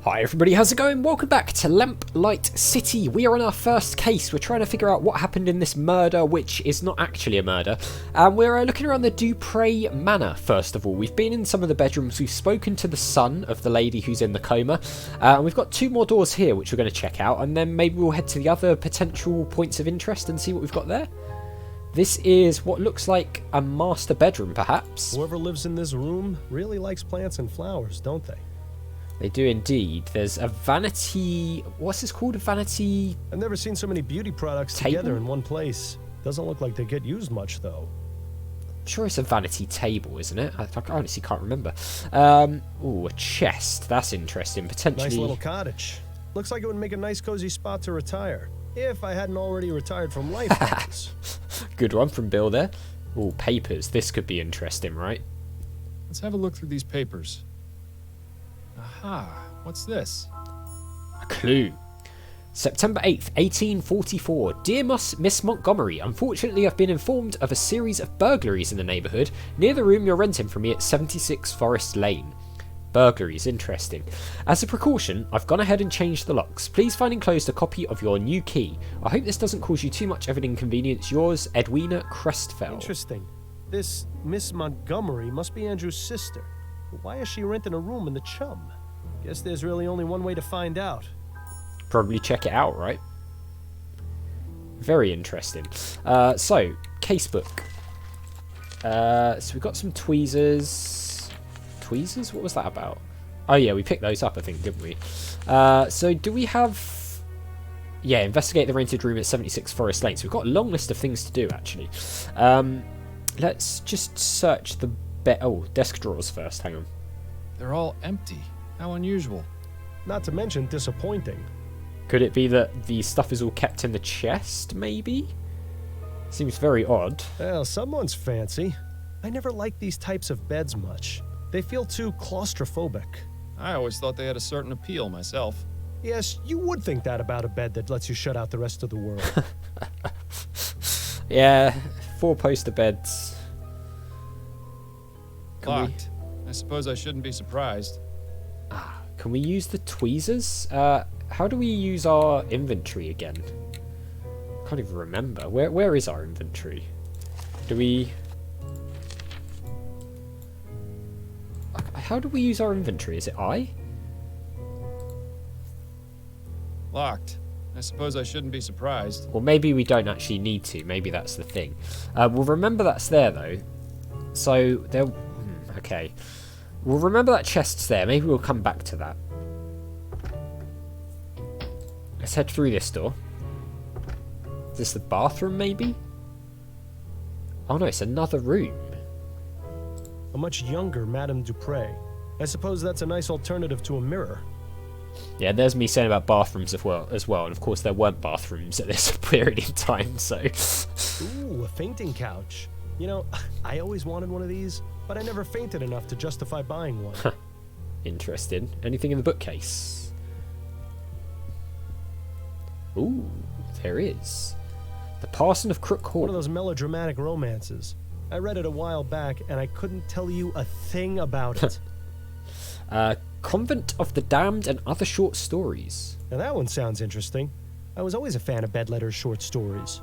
Hi everybody, how's it going? Welcome back to Lamplight City. We are on our first case. We're trying to figure out what happened in this murder, which is not actually a murder. And we're looking around the DuPree Manor, first of all. We've been in some of the bedrooms. We've spoken to the son of the lady who's in the coma. And we've got two more doors here, which we're going to check out. And then maybe we'll head to the other potential points of interest and see what we've got there. This is what looks like a master bedroom, perhaps. Whoever lives in this room really likes plants and flowers, don't they? They do indeed. There's a vanity... What's this called? A vanity... I've never seen so many beauty products table? together in one place. Doesn't look like they get used much, though. I'm sure it's a vanity table, isn't it? I honestly can't remember. Ooh, a chest. That's interesting. Potentially... Nice little cottage. Looks like it would make a nice cozy spot to retire. If I hadn't already retired from life. Good one from Bill there. Ooh, papers. This could be interesting, right? Let's have a look through these papers. Aha, what's this? A clue. September 8th, 1844. Dear Miss Montgomery, unfortunately I've been informed of a series of burglaries in the neighbourhood near the room you're renting from me at 76 Forest Lane. Burglaries, interesting. As a precaution, I've gone ahead and changed the locks. Please find enclosed a copy of your new key. I hope this doesn't cause you too much of an inconvenience. Yours, Edwina Crestfell. Interesting. This Miss Montgomery must be Andrew's sister. Why is she renting a room in the Chum? Guess there's really only one way to find out. Probably check it out, right? Very interesting. So, casebook. So we've got some tweezers. Tweezers? What was that about? Oh yeah, we picked those up, I think, didn't we? So do we have... Yeah, investigate the rented room at 76 Forest Lane. So we've got a long list of things to do, actually. Let's just search the... desk drawers first, hang on. They're all empty. How unusual. Not to mention disappointing. Could it be that the stuff is all kept in the chest, maybe? Seems very odd. Well, someone's fancy. I never liked these types of beds much. They feel too claustrophobic. I always thought they had a certain appeal myself. Yes, you would think that about a bed that lets you shut out the rest of the world. Yeah, 4-poster beds. Locked. I suppose I shouldn't be surprised. Can we use the tweezers? How do we use our inventory again? Can't even remember. Where is our inventory? Do we... How do we use our inventory? Is it I? Locked. I suppose I shouldn't be surprised. Or maybe we don't actually need to. Maybe that's the thing. We'll remember that's there, though. So, there... Okay. We'll remember that chest's there. Maybe we'll come back to that. Let's head through this door. Is this the bathroom, maybe? Oh no, it's another room. A much younger Madame DuPree. I suppose that's a nice alternative to a mirror. Yeah, there's me saying about bathrooms as well. And of course there weren't bathrooms at this period in time, so... Ooh, a fainting couch. You know, I always wanted one of these, but I never fainted enough to justify buying one. Interesting. Anything in the bookcase? Ooh, there is. The Parson of Crook. One of those melodramatic romances. I read it a while back, and I couldn't tell you a thing about it. Convent of the Damned and Other Short Stories. Now that one sounds interesting. I was always a fan of Bedletter's short stories.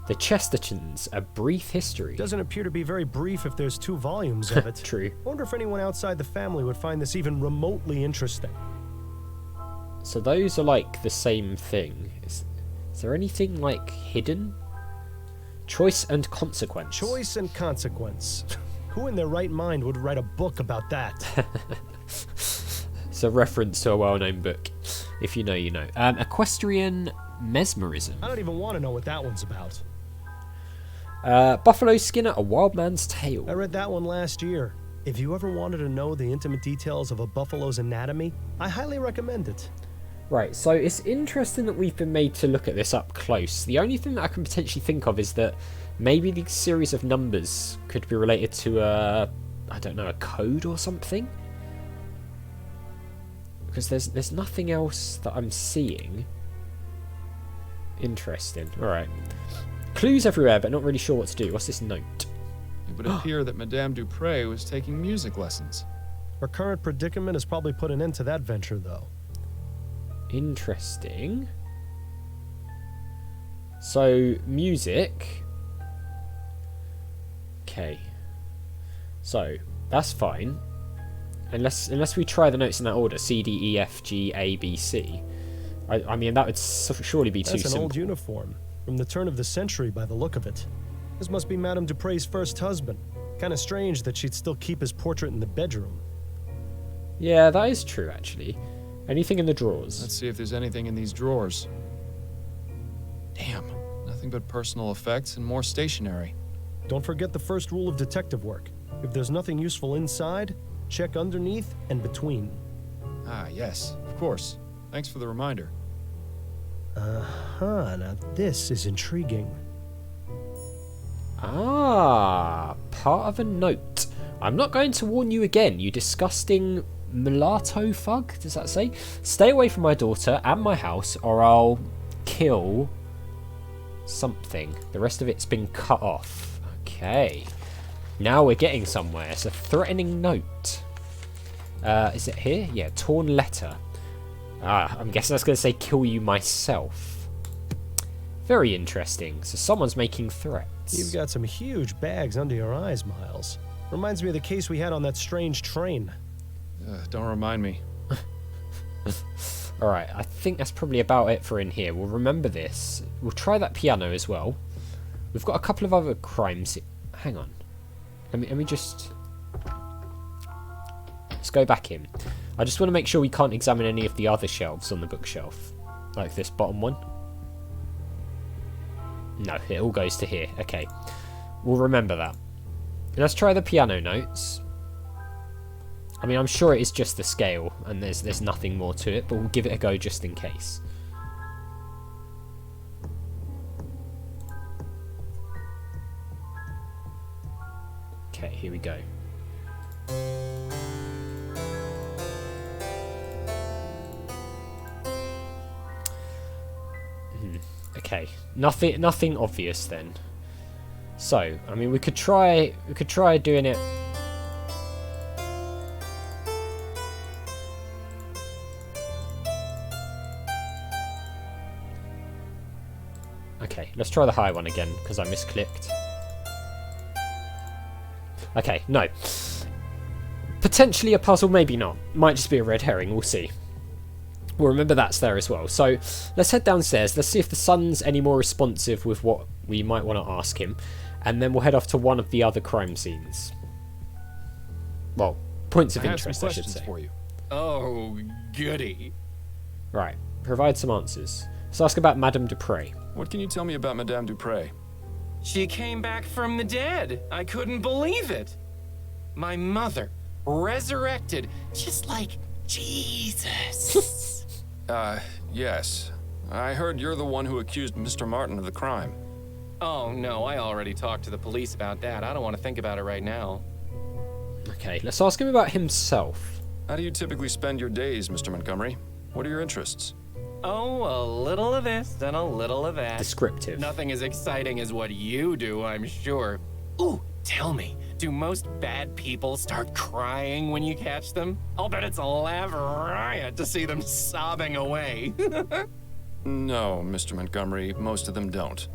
The Chestertons, A Brief History. Doesn't appear to be very brief if there's 2 volumes of it. True. Wonder if anyone outside the family would find this even remotely interesting. So those are like the same thing. Is there anything like hidden? Choice and Consequence. Choice and Consequence. Who in their right mind would write a book about that? It's a reference to a well-known book. If you know, you know. Equestrian Mesmerism. I don't even want to know what that one's about. Buffalo Skinner, A Wild Man's Tale. I read that one last year. If you ever wanted to know the intimate details of a buffalo's anatomy, I highly recommend it. Right, so it's interesting that we've been made to look at this up close. The only thing that I can potentially think of is that maybe the series of numbers could be related to I don't know, a code or something? Because there's nothing else that I'm seeing. Interesting. Alright. Clues everywhere, but not really sure what to do. What's this note? It would appear that Madame DuPree was taking music lessons. Her current predicament has probably put an end to that venture, though. Interesting. So, music. Okay. So, that's fine. Unless we try the notes in that order. C, D, E, F, G, A, B, C. I mean, that would surely be too simple. That's an old uniform. From the turn of the century by the look of it. This must be Madame DuPree's first husband. Kinda strange that she'd still keep his portrait in the bedroom. Yeah, that is true, actually. Anything in the drawers? Let's see if there's anything in these drawers. Damn, nothing but personal effects and more stationery. Don't forget the first rule of detective work. If there's nothing useful inside, check underneath and between. Ah, yes, of course. Thanks for the reminder. Uh-huh, now this is intriguing. Ah, part of a note. I'm not going to warn you again, you disgusting mulatto fug, does that say? Stay away from my daughter and my house, or I'll kill something. The rest of it's been cut off. Okay. Now we're getting somewhere. It's a threatening note. Is it here? Yeah, torn letter. Ah, I'm guessing that's going to say kill you myself. Very interesting. So someone's making threats. You've got some huge bags under your eyes, Miles. Reminds me of the case we had on that strange train. Don't remind me. Alright, I think that's probably about it for in here. We'll remember this. We'll try that piano as well. We've got a couple of other crimes. Hang on. Let me just... Let's go back in. I just want to make sure we can't examine any of the other shelves on the bookshelf. Like this bottom one. No, it all goes to here. Okay. We'll remember that. Let's try the piano notes. I mean, I'm sure it is just the scale, and there's nothing more to it, but we'll give it a go just in case. Okay, here we go. Okay, nothing obvious then. So, I mean, we could try doing it. Okay, let's try the high one again, because I misclicked. Okay, no. Potentially a puzzle, maybe not. Might just be a red herring, we'll see. We'll remember that's there as well. So, let's head downstairs. Let's see if the son's any more responsive with what we might want to ask him. And then we'll head off to one of the other crime scenes. Well, points of interest, I should say. For you. Oh, goody. Right, provide some answers. Let's ask about Madame DuPree. What can you tell me about Madame DuPree? She came back from the dead. I couldn't believe it. My mother, resurrected, just like Jesus. Yes. I heard you're the one who accused Mr. Martin of the crime. Oh, no, I already talked to the police about that. I don't want to think about it right now. Okay, let's ask him about himself. How do you typically spend your days, Mr. Montgomery? What are your interests? Oh, a little of this and a little of that. Descriptive. Nothing as exciting as what you do, I'm sure. Ooh, tell me, do most bad people start crying when you catch them? I'll bet it's a laugh riot to see them sobbing away. No, Mr. Montgomery, most of them don't.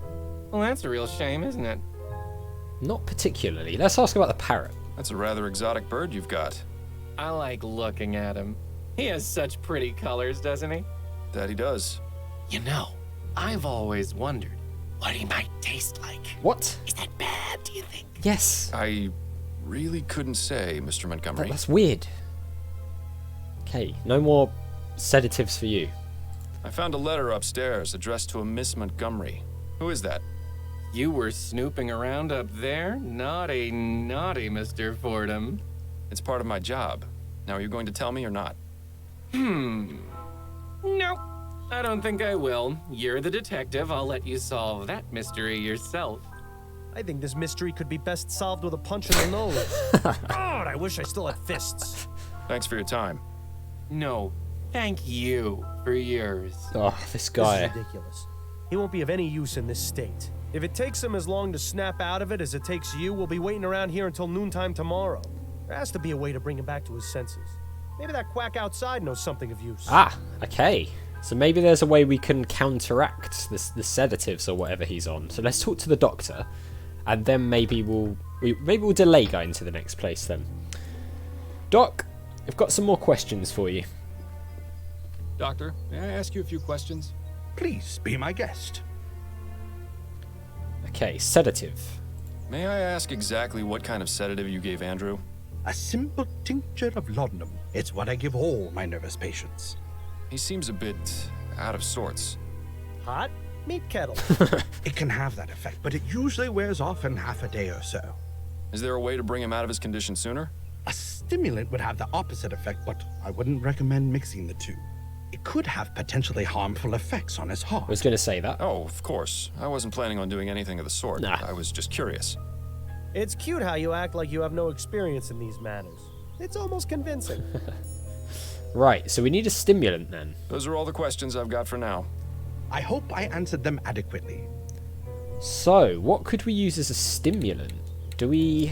Well, that's a real shame, isn't it? Not particularly. Let's ask about the parrot. That's a rather exotic bird you've got. I like looking at him. He has such pretty colors, doesn't he? That he does. You know, I've always wondered what he might taste like. What? Is that bad, do you think? Yes. I really couldn't say, Mr. Montgomery. That's weird. Okay, no more sedatives for you. I found a letter upstairs addressed to a Miss Montgomery. Who is that? You were snooping around up there? Naughty, naughty, Mr. Fordham. It's part of my job. Now, are you going to tell me or not? Nope. I don't think I will. You're the detective. I'll let you solve that mystery yourself. I think this mystery could be best solved with a punch in the nose. God, I wish I still had fists. Thanks for your time. No, thank you for yours. Oh, this This guy. is ridiculous. He won't be of any use in this state. If it takes him as long to snap out of it as it takes you, we'll be waiting around here until noontime tomorrow. There has to be a way to bring him back to his senses. Maybe that quack outside knows something of use. Ah, okay. So maybe there's a way we can counteract the sedatives or whatever he's on. So let's talk to the doctor, and then maybe we'll delay going to the next place then. Doc, I've got some more questions for you. Doctor, may I ask you a few questions? Please be my guest. Okay, sedative. May I ask exactly what kind of sedative you gave Andrew? A simple tincture of laudanum. It's what I give all my nervous patients. He seems a bit out of sorts. Hot? Meat kettle. It can have that effect, but it usually wears off in half a day or so. Is there a way to bring him out of his condition sooner? A stimulant would have the opposite effect, but I wouldn't recommend mixing the two. It could have potentially harmful effects on his heart. I was going to say that. Oh, of course. I wasn't planning on doing anything of the sort. Nah. I was just curious. It's cute how you act like you have no experience in these matters. It's almost convincing. Right, so we need a stimulant then. Those are all the questions I've got for now. I hope I answered them adequately. So, what could we use as a stimulant? Do we...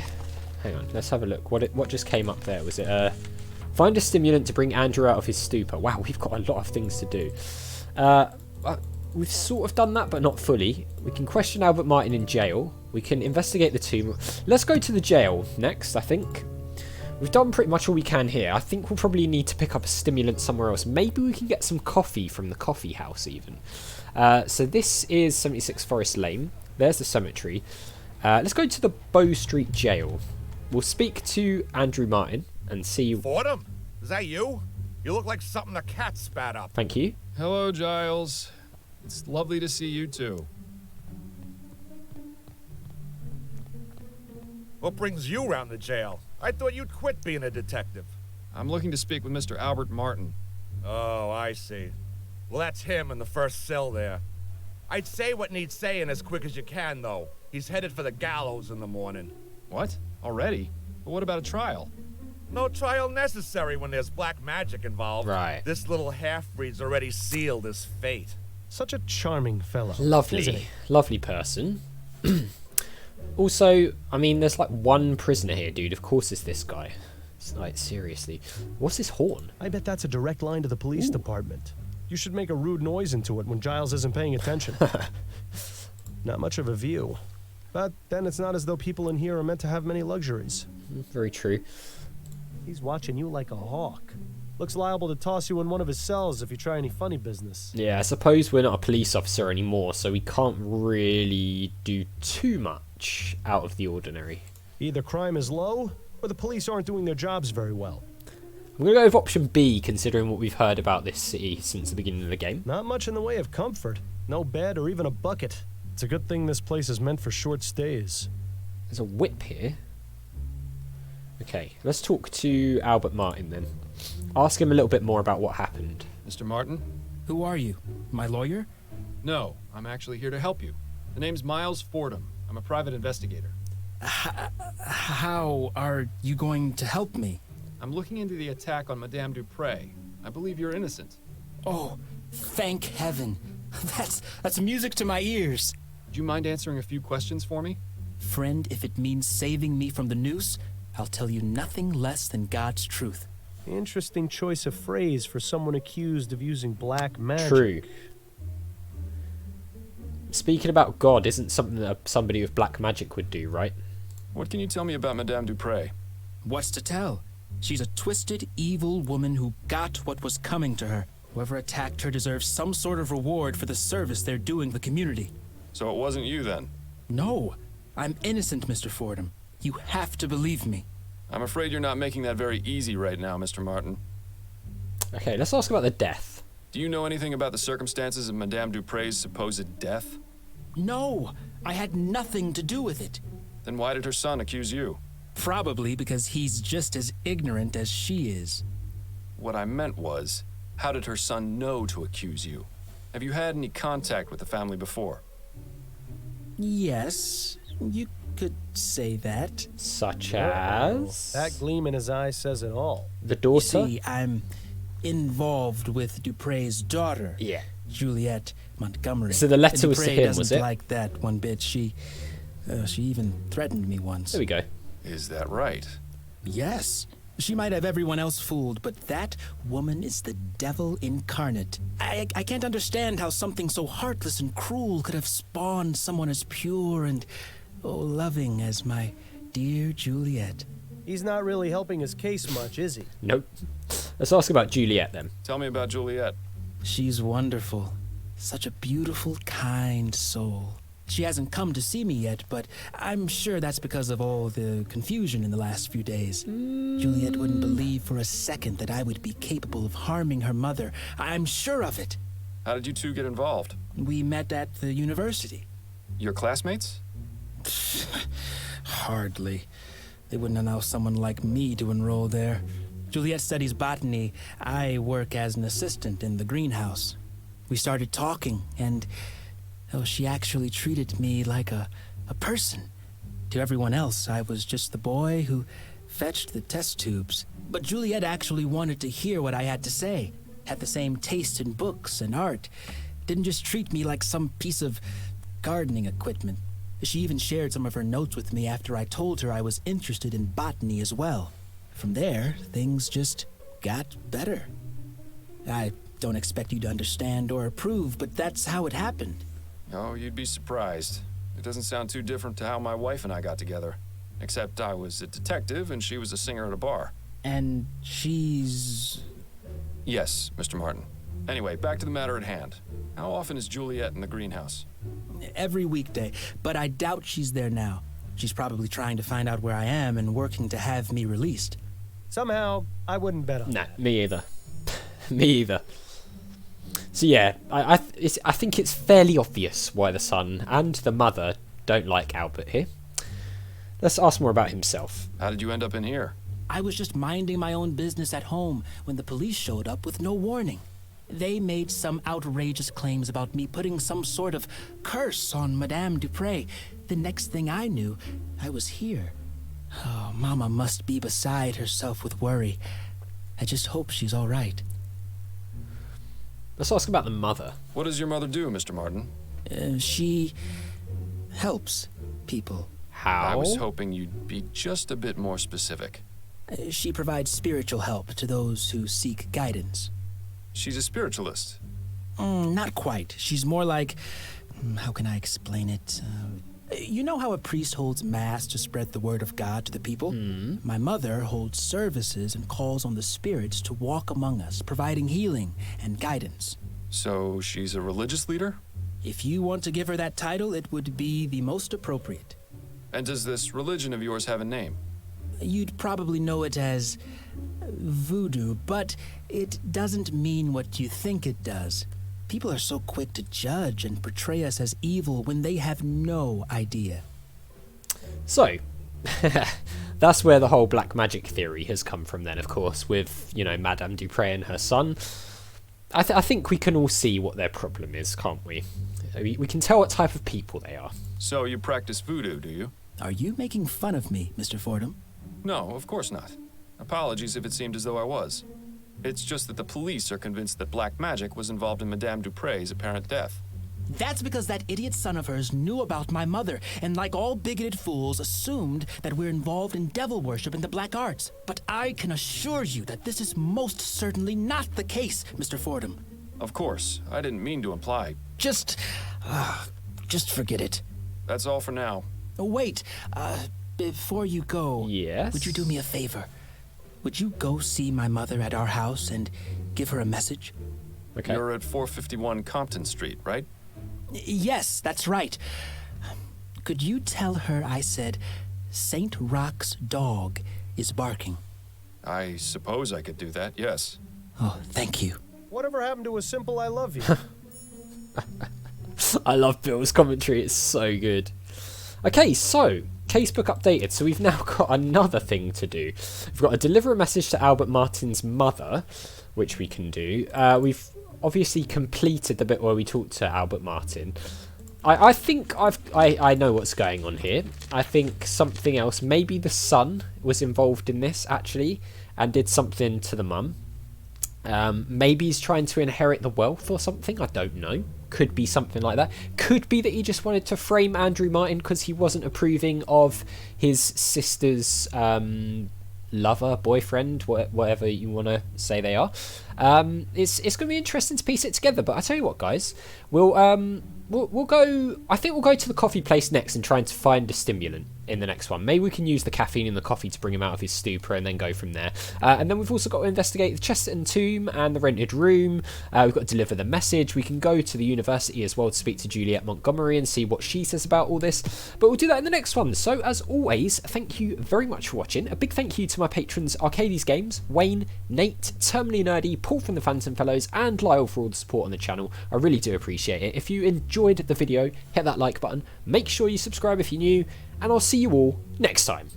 Hang on, let's have a look. What just came up there? Was it find a stimulant to bring Andrew out of his stupor. Wow, we've got a lot of things to do. We've sort of done that, but not fully. We can question Albert Martin in jail. We can investigate the tomb. Let's go to the jail next, I think. We've done pretty much all we can here. I think we'll probably need to pick up a stimulant somewhere else. Maybe we can get some coffee from the coffee house even. So this is 76 Forest Lane. There's the cemetery. Let's go to the Bow Street jail. We'll speak to Andrew Martin and see... Fordham? Is that you? You look like something the cat spat up. Thank you. Hello, Giles. It's lovely to see you too. What brings you round the jail? I thought you'd quit being a detective. I'm looking to speak with Mr. Albert Martin. Oh, I see. Well, that's him in the first cell there. I'd say what needs saying as quick as you can, though. He's headed for the gallows in the morning. What? Already? But what about a trial? No trial necessary when there's black magic involved. Right. This little half-breed's already sealed his fate. Such a charming fellow. Lovely. Isn't he? Lovely person. Also, I mean, there's like one prisoner here, dude. Of course it's this guy. It's like, seriously. What's this horn? I bet that's a direct line to the police department. You should make a rude noise into it when Giles isn't paying attention. Not much of a view. But then it's not as though people in here are meant to have many luxuries. Very true. He's watching you like a hawk. Looks liable to toss you in one of his cells if you try any funny business. Yeah, I suppose we're not a police officer anymore, so we can't really do too much out of the ordinary. Either crime is low, or the police aren't doing their jobs very well. I'm going to go with option B, considering what we've heard about this city since the beginning of the game. Not much in the way of comfort. No bed or even a bucket. It's a good thing this place is meant for short stays. There's a whip here. Okay, let's talk to Albert Martin then. Ask him a little bit more about what happened. Mr. Martin? Who are you? My lawyer? No, I'm actually here to help you. The name's Miles Fordham. I'm a private investigator. How are you going to help me? I'm looking into the attack on Madame DuPree. I believe you're innocent. Oh, thank heaven. That's music to my ears. Do you mind answering a few questions for me? Friend, if it means saving me from the noose, I'll tell you nothing less than God's truth. Interesting choice of phrase for someone accused of using black magic. True. Speaking about God isn't something that somebody with black magic would do, right? What can you tell me about Madame DuPree? What's to tell? She's a twisted, evil woman who got what was coming to her. Whoever attacked her deserves some sort of reward for the service they're doing the community. So it wasn't you then? No, I'm innocent, Mr. Fordham. You have to believe me. I'm afraid you're not making that very easy right now, Mr. Martin. Okay, let's ask about the death. Do you know anything about the circumstances of Madame DuPree's supposed death? No, I had nothing to do with it. Then why did her son accuse you? Probably because he's just as ignorant as she is. What I meant was, how did her son know to accuse you? Have you had any contact with the family before? Yes, you could say that. Such as... That gleam in his eye says it all. the You daughter? see, I'm involved with Dupree's daughter, Yeah. Juliette Montgomery. So the letter And was to Dupray him, doesn't was it? like that one bit. She even threatened me once. There we go. Is that right? Yes. She might have everyone else fooled, but that woman is the devil incarnate. I can't understand how something so heartless and cruel could have spawned someone as pure and, loving as my dear Juliette. He's not really helping his case much, is he? Nope. Let's ask about Juliette then. Tell me about Juliette. She's wonderful. Such a beautiful, kind soul. She hasn't come to see me yet, but I'm sure that's because of all the confusion in the last few days. Juliette wouldn't believe for a second that I would be capable of harming her mother. I'm sure of it. How did you two get involved? We met at the university. Your classmates? Hardly. They wouldn't allow someone like me to enroll there. Juliette studies botany. I work as an assistant in the greenhouse. We started talking, and she actually treated me like a person. To everyone else, I was just the boy who fetched the test tubes. But Juliette actually wanted to hear what I had to say. Had the same taste in books and art. Didn't just treat me like some piece of gardening equipment. She even shared some of her notes with me after I told her I was interested in botany as well. From there, things just got better. I don't expect you to understand or approve, but that's how it happened. Oh, you'd be surprised. It doesn't sound too different to how my wife and I got together. Except I was a detective and she was a singer at a bar. And she's... Yes, Mr. Martin. Anyway, back to the matter at hand. How often is Juliette in the greenhouse? Every weekday, but I doubt she's there now. She's probably trying to find out where I am and working to have me released. Somehow, I wouldn't bet on Nah, that. me either. Me either. So yeah, I think it's fairly obvious why the son and the mother don't like Albert here. Let's ask more about himself. How did you end up in here? I was just minding my own business at home when the police showed up with no warning. They made some outrageous claims about me putting some sort of curse on Madame DuPree. The next thing I knew, I was here. Oh, Mama must be beside herself with worry. I just hope she's all right. Let's ask about the mother. What does your mother do, Mr. Martin? She helps people. How? I was hoping you'd be just a bit more specific. She provides spiritual help to those who seek guidance. She's a spiritualist. Not quite. She's more like... how can I explain it? You know how a priest holds mass to spread the word of God to the people? My mother holds services and calls on the spirits to walk among us, providing healing and guidance. So she's a religious leader? If you want to give her that title, it would be the most appropriate. And does this religion of yours have a name? You'd probably know it as Voodoo, but it doesn't mean what you think it does. People are so quick to judge and portray us as evil when they have no idea. So, that's where the whole black magic theory has come from then, of course, with, Madame DuPree and her son. I think we can all see what their problem is, can't we? We can tell what type of people they are. So you practice voodoo, do you? Are you making fun of me, Mr. Fordham? No, of course not. Apologies if it seemed as though I was. It's just that the police are convinced that black magic was involved in Madame DuPree's apparent death. That's because that idiot son of hers knew about my mother, and like all bigoted fools, assumed that we're involved in devil worship and the black arts. But I can assure you that this is most certainly not the case, Mr. Fordham. Of course, I didn't mean to imply. Just forget it. That's all for now. Wait, before you go, Yes? would you do me a favor? Would you go see my mother at our house and give her a message? Okay. You're at 451 Compton Street, right? Yes, that's right. Could you tell her I said St. Rock's dog is barking? I suppose I could do that, yes. Oh, thank you. Whatever happened to a simple I love you? I love Bill's commentary, it's so good. Okay, so, casebook updated. So we've now got another thing to do. We've got to deliver a message to Albert Martin's mother, which we can do. We've obviously completed the bit where we talked to Albert Martin. I think I know what's going on here. I think something else, maybe the son was involved in this, actually, and did something to the mum. Maybe he's trying to inherit the wealth or something, I don't know. Could be something like that. Could be that he just wanted to frame Andrew Martin because he wasn't approving of his sister's lover, boyfriend, whatever you want to say they are. It's going to be interesting to piece it together. But I tell you what, guys, we'll go. I think we'll go to the coffee place next and try and find a stimulant in the next one. Maybe we can use the caffeine in the coffee to bring him out of his stupor and then go from there. And then we've also got to investigate the Chesterton tomb and the rented room. We've got to deliver the message. We can go to the university as well to speak to Juliette Montgomery and see what she says about all this. But we'll do that in the next one. So as always, thank you very much for watching. A big thank you to my patrons Arcades Games, Wayne, Nate, Terminally Nerdy, Paul from the Phantom Fellows, and Lyle for all the support on the channel. I really do appreciate it. If you enjoyed the video, hit that like button. Make sure you subscribe if you're new, and I'll see you all next time.